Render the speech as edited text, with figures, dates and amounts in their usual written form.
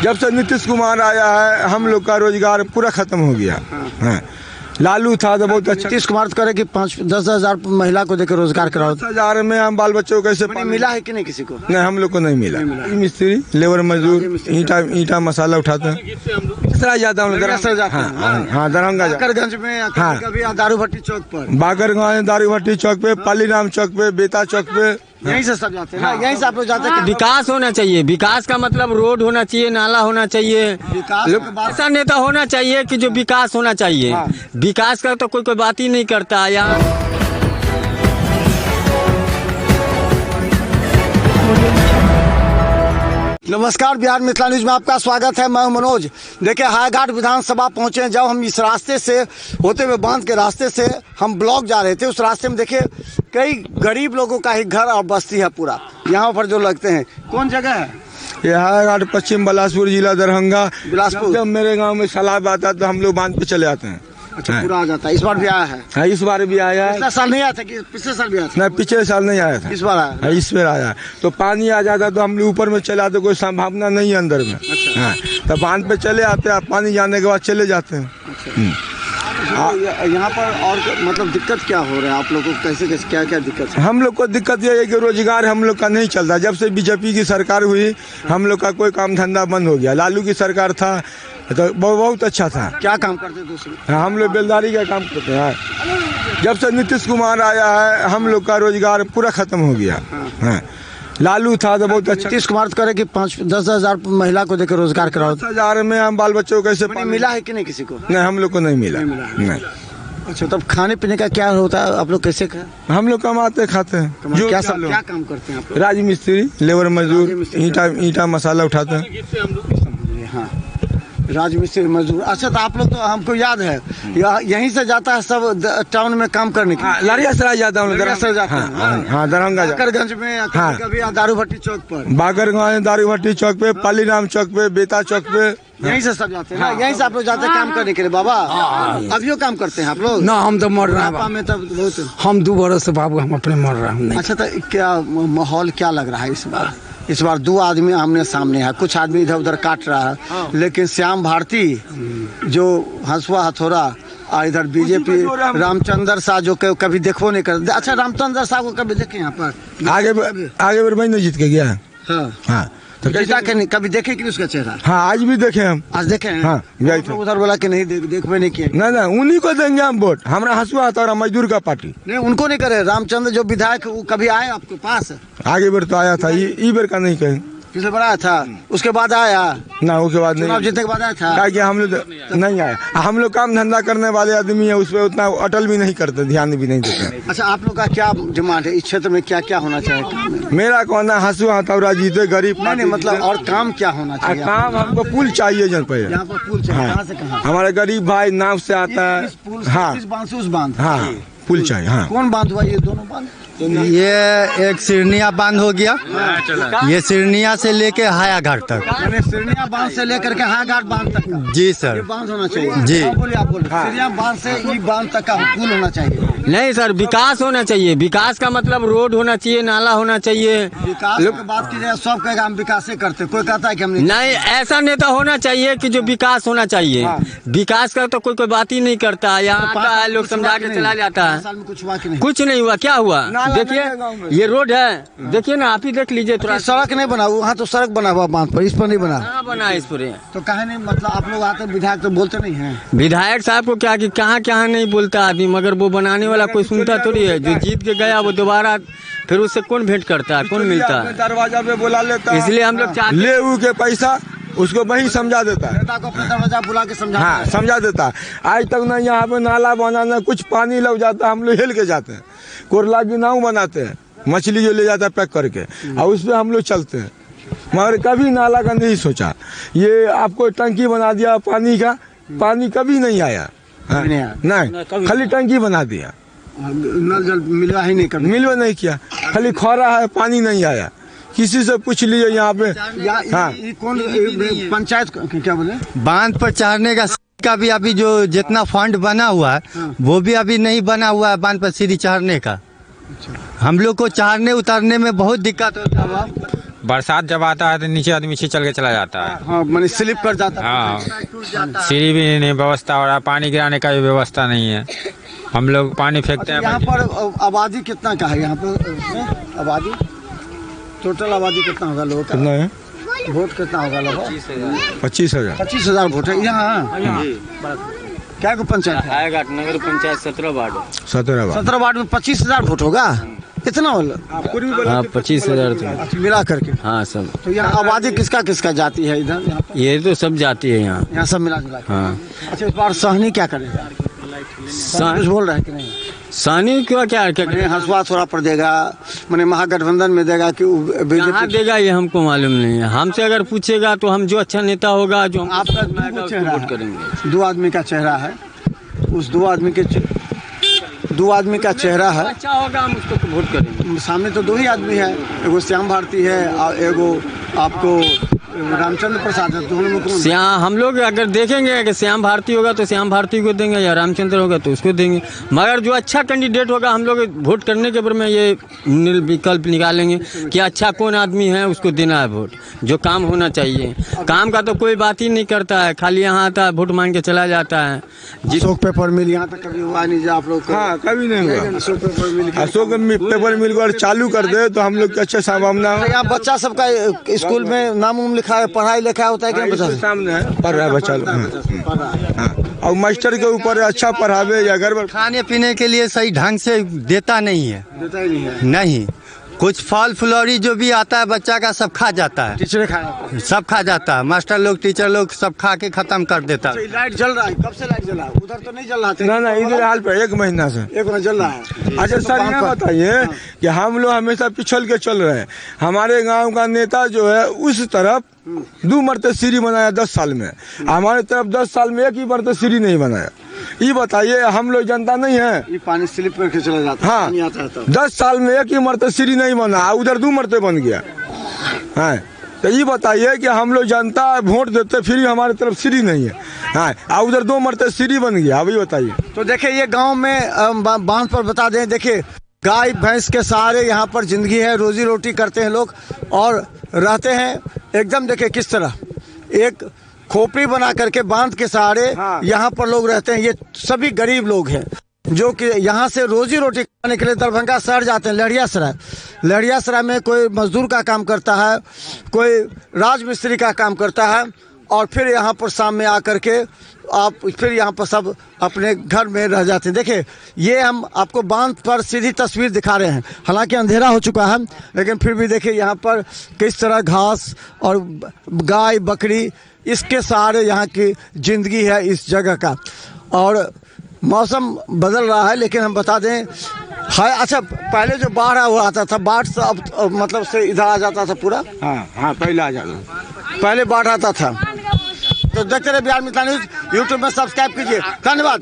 जब से नीतीश कुमार आया है हम लोग का रोजगार पूरा खत्म हो गया। हाँ। लालू था तो बहुत अच्छा। नीतीश कुमार करे कि 5-10 हजार महिला को देकर रोजगार कराओ। 10,000 में हम बाल बच्चों को कैसे मिला है कि नहीं किसी को? नहीं, हम लोग को नहीं मिला। मिस्त्री, लेबर मजदूर, ईटा मसाला उठाते हैं। जाता हूँ हाँ, दरभंगा बाकरगंज में कभी दारू भट्टी चौक पर, बाकरगंज दारू भट्टी चौक पे, पालीराम चौक पे, बेता चौक पे, यहीं से सब जाते हैं। यहीं से आप लोग जाते हैं। विकास होना चाहिए। विकास का मतलब रोड होना चाहिए, नाला होना चाहिए, ऐसा नेता होना चाहिए कि जो विकास होना चाहिए। विकास का तो कोई बात ही नहीं करता यहाँ। नमस्कार, बिहार मिथिला न्यूज में आपका स्वागत है। मैं हूं मनोज। देखिए, हायाघाट विधानसभा पहुंचे। जब हम इस रास्ते से होते हुए बांध के रास्ते से हम ब्लॉक जा रहे थे, उस रास्ते में देखिए कई गरीब लोगों का ही घर और बस्ती है पूरा यहाँ पर जो लगते हैं। कौन जगह है ये? हायाघाट, पश्चिम बिलासपुर जिला, दरभंगा, बिलासपुर। जब मेरे गांव में सैलाब आता है तो हम लोग बांध पे चले आते हैं। अच्छा, पूरा आ जाता है। इस बार भी आया है? हाँ, इस बार भी आया है। पिछले साल नहीं आया था कि पिछले साल भी आया था? नहीं, पिछले साल नहीं आया था। इस बार आया? इस बार आया। तो पानी आ जाता तो हम लोग ऊपर में चले आते, कोई संभावना नहीं है अंदर में। अच्छा। हाँ, तो बांध पे चले आते हैं, पानी जाने के बाद चले जाते हैं। यहाँ पर और मतलब दिक्कत क्या हो रहा है आप लोगों को? कैसे कैसे क्या क्या दिक्कत है? हम लोग को दिक्कत ये है कि रोजगार हम लोग का नहीं चलता। जब से बीजेपी की सरकार हुई हम लोग का कोई काम धंधा बंद हो गया। लालू की सरकार था तो बहुत अच्छा था। क्या काम करते थे दूसरे? हम लोग बेलदारी का काम करते हैं। जब से नीतीश कुमार आया है हम लोग का रोजगार पूरा खत्म हो गया। हाँ। लालू था तो बहुत अच्छा। नीतीश कुमार करे कि 5-10 हजार महिला को देकर रोजगार कराओ। 10,000 में हम बाल बच्चों को कैसे मिला है कि नहीं किसी को? नहीं, हम लोग को नहीं मिला। नहीं। अच्छा, तब खाने पीने का क्या होता है? आप लोग कैसे खाए? हम लोग कमाते खाते हैं। क्या काम करते हैं आप लोग? राजमिस्त्री, लेबर मजदूर, ईटा मसाला उठाते हैं। हाँ, राजमिस्त्री मजदूर। अच्छा, तो आप लोग तो हमको याद है यहीं से जाता है सब टाउन में काम करने के? लड़ियासराय जाता हूँ। हाँ, दरभंगा। बाकरगंज में कभी दारू भट्टी चौक पर, बाकरगंज दारू भट्टी चौक पे, पालीराम चौक पे, बेता चौक पे, यहीं से सब जाते हैं। यहीं से आप लोग जाते हैं काम करने के लिए? बाबा, अभियो काम करते हैं आप लोग? ना, हम तो मर रहे हैं। में तब बहुत हम 2 बरस से बाबू हम अपने मर रहे हैं। अच्छा, तो क्या माहौल क्या लग रहा है इस बार? इस बार 2 आदमी आमने सामने है। कुछ आदमी इधर उधर काट रहा है, लेकिन श्याम भारती जो हंसुआ हथौड़ा और इधर बीजेपी रामचंद्र शाह जो कभी देखो नहीं कर। अच्छा, रामचंद्र शाह को कभी देखे यहाँ पर? आगे बार नहीं जीत के गया। हाँ, तो जीता के नहीं कभी देखे कि उसका चेहरा? हाँ, आज भी देखे हम। आज देखे हैं? हाँ, गए थे। उधर बोला कि नहीं देखवे नहीं किए। नहीं, उन्हीं को देंगे हम वोट। हमारा हंसुआ हथौड़ा मजदूर का पार्टी। नहीं, उनको नहीं करे। रामचंद्र जो विधायक वो कभी आए आपके पास? आगे बार तो आया था, ये बार का नहीं कहें। पिछले बार आया था, उसके बाद आया ना? उसके बाद नहीं। जीतने के बाद आया था? क्या किया हम लोग? नहीं आया। हम लोग काम धंधा करने वाले आदमी है, उस पर उतना अटल भी नहीं करते, ध्यान भी नहीं देते। अच्छा, आप लोग का क्या डिमांड है? इस क्षेत्र में क्या क्या होना चाहिए? मेरा कहना हंसुआ हथौड़ा जीते, गरीब नहीं, मतलब और काम क्या होना चाहिए? काम हमको पुल चाहिए जन पे। यहाँ पर पुल चाहिए। कहाँ से कहाँ? हमारे गरीब भाई नाव से आता है। हाँ, इस बांध से उस बांध। हाँ, पुल चाहिए। हाँ। कौन बांध हुआ? ये दोनों बांध? ये एक सिरनिया बांध हो गया। ये सिरनिया से लेके हायाघाट तक। सिरनिया बांध से लेकर के हायाघाट बांध तक का? जी सर, ये बांध होना चाहिए। जी। बोलिए, आप बोलिए। सिरनिया बांध से ये बांध तक का पुल होना चाहिए। नहीं सर, विकास होना चाहिए। विकास का मतलब रोड होना चाहिए, नाला होना चाहिए। विकास की बात की जाए, सब कहेगा हम विकास करते, कोई कहता है कि हम नहीं, ऐसा नेता होना चाहिए कि जो विकास होना चाहिए। विकास का तो कोई बात ही नहीं करता। यहाँ आता है, लोग समझा के चला जाता है। साल में कुछ हुआ कि नहीं? कुछ नहीं हुआ। क्या हुआ? देखिए, ये रोड है, देखिए ना, आप ही देख लीजिए। थोड़ा सड़क नहीं बना, वहाँ तो सड़क बना हुआ बांध पर, इस पर नहीं बना। कहाँ बना है इस पर? तो कहे नहीं, मतलब आप लोग आते विधायक तो बोलते नहीं हैं? विधायक साहब को क्या कि कहाँ नहीं बोलता आदमी, मगर वो बनाने वाला कोई सुनता थोड़ी है। जो जीत के गया वो दोबारा फिर उससे कौन भेंट करता है, कौन मिलता है? दरवाजा पे बुला लेता है। इसलिए हम लोग चाहते ले के पैसा उसको वही समझा देता है। नेता को अपने दरवाजा बुला के समझा। हाँ, समझा देता है। आज तक ना यहाँ पे नाला बनाना, कुछ पानी लग जाता है, हम लोग हिल के जाते हैं। कोरला की नाव बनाते हैं, मछली जो ले जाता है पैक करके, और उस पर हम लोग चलते हैं। मगर कभी नाला का नहीं सोचा। ये आपको टंकी बना दिया पानी का, पानी कभी नहीं आया। नहीं, खाली टंकी बना दिया, नल जल मिलवा ही नहीं कर, मिलवा नहीं किया, खाली खौरा है, पानी नहीं आया। किसी से पूछ लीजिए यहाँ पे। हाँ, कौन पंचायत क्या बोले? बांध पर चढ़ने का भी अभी जो जितना फंड बना हुआ है वो भी अभी नहीं बना हुआ है बांध पर सीढ़ी चढ़ने का। हम लोग को चढ़ने उतरने में बहुत दिक्कत होता है। बरसात जब आता है तो नीचे आदमी से चल के चला जाता है। हाँ मैंने स्लिप कर जाता है। हाँ, सीढ़ी भी नहीं व्यवस्था हो रहा, पानी गिराने का भी व्यवस्था नहीं है। हम लोग पानी फेंकते हैं। यहाँ पर आबादी कितना का है यहाँ पर आबादी? टोटल आबादी कितना होगा लोगों का? कितना है? वोट कितना होगा लगभग? 25,000। 25,000 वोट है यहाँ। क्या को पंचायत है? आएगा नगर पंचायत 17 वार्ड। 17 वार्ड में 25,000 वोट होगा? इतना वाला? हाँ 25,000 तो मिला करके। हाँ सब। तो यहाँ आबादी किसका किसका जाती है इधर? यहाँ पर ये तो सब जाती है यहाँ। यहाँ सब मिला जुला के। हाँ अच्छा इस बार सहनी क्या करेगा? कुछ बोल रहा है कि नहीं? सानी क्या क्या मैंने हंसुआ थोड़ा पर देगा, मैंने महागठबंधन में देगा कि कहाँ बीजेपी? देगा ये हमको मालूम नहीं है। हमसे अगर पूछेगा तो हम जो अच्छा नेता होगा जो आपका हमको चेहरा वोट है। करेंगे। 2 आदमी का चेहरा है, उस 2 आदमी के 2 आदमी का चेहरा है। अच्छा होगा हम उसको वोट करेंगे। सामने तो 2 ही आदमी है, एगो श्याम भारती है और एगो आपको रामचंद्र प्रसाद है। दोनों में कौन? श्याम हम लोग अगर देखेंगे कि श्याम भारती होगा तो श्याम भारती को देंगे, या रामचंद्र होगा तो उसको देंगे। मगर जो अच्छा कैंडिडेट होगा हम लोग वोट करने के बाद में ये विकल्प निकालेंगे कि अच्छा कौन आदमी है उसको देना है वोट, जो काम होना चाहिए। काम का तो कोई बात ही नहीं करता है, खाली यहाँ आता है वोट मांग के चला जाता है। अशोक पेपर मिल यहाँ तक कभी हुआ नहीं जो आप लोग का? हाँ कभी नहीं हुआ। अशोक पेपर मिल के- अशोक पेपर मिल कर चालू कर दे तो हम लोग की अच्छे संभावना हो। यहाँ बच्चा सबका स्कूल में नाम उम लिखा है, पढ़ाई लिखा होता है कि नहीं बच्चा? इसके सामने है, पढ़ रहा है बच्चा लोग। हाँ। और मास्टर के ऊपर अच्छा पढ़ावे या गड़बड़ खाने पीने के लिए सही ढंग से देता नहीं है। देता ही नहीं है। नहीं, कुछ फल फुलौरी जो भी आता है बच्चा का सब खा जाता है। टीचर खाया। सब खा जाता है, मास्टर लोग टीचर लोग सब खा के खत्म कर देता है। लाइट जल रहा है, कब से लाइट जला? उधर तो नहीं जल रहा था। ना इधर हाल पे 1 महीना से। एक मिनट जल रहा है। अच्छा सर ये बताइए कि हम लोग हमेशा पिछल के चल रहे हैं। हमारे गांव का नेता जो है उस तरफ 2 मरते सीढ़ी बनाया 10 साल में, हमारे तरफ 10 साल में 1 ही मरते सीढ़ी नहीं बनाया। ये बताइए हम लोग जनता नहीं है? ये पानी स्लिप करके चला जाता है। हाँ पानी आता है तब। 10 साल में 1 ही मरते सीढ़ी नहीं बना, उधर 2 मरते बन गया। हाँ तो ये बताइए कि हम लोग जनता वोट देते फिर हमारे तरफ सीढ़ी नहीं है। हाँ उधर 2 मरते सीढ़ी बन गया। अभी बताइए। तो देखिए ये गांव में बांध पर बता दें, देखिए गाय भैंस के सहारे यहाँ पर जिंदगी है, रोजी रोटी करते हैं लोग और रहते हैं एकदम। देखिए किस तरह एक खोपड़ी बना करके बांध के सहारे यहाँ पर लोग रहते हैं। ये सभी गरीब लोग हैं जो कि यहाँ से रोजी रोटी खाने के लिए दरभंगा शहर जाते हैं। लहरिया सराय में कोई मजदूर का काम करता है, कोई राजमिस्त्री का काम करता है और फिर यहाँ पर शाम में आकर के आप फिर यहाँ पर सब अपने घर में रह जाते हैं। देखिए ये हम आपको बांध पर सीधी तस्वीर दिखा रहे हैं, हालांकि अंधेरा हो चुका है लेकिन फिर भी देखिए यहाँ पर किस तरह घास और गाय बकरी इसके सहारे यहाँ की जिंदगी है इस जगह का। और मौसम बदल रहा है लेकिन हम बता दें है। अच्छा पहले जो बाढ़ हुआ आता था, बाढ़ से अब मतलब से इधर आ जाता था पूरा? हाँ पहले आ जाता, पहले बाढ़ आता था। तो देखते रहे बिहार मिथिला न्यूज़, यूट्यूब में सब्सक्राइब कीजिए। धन्यवाद।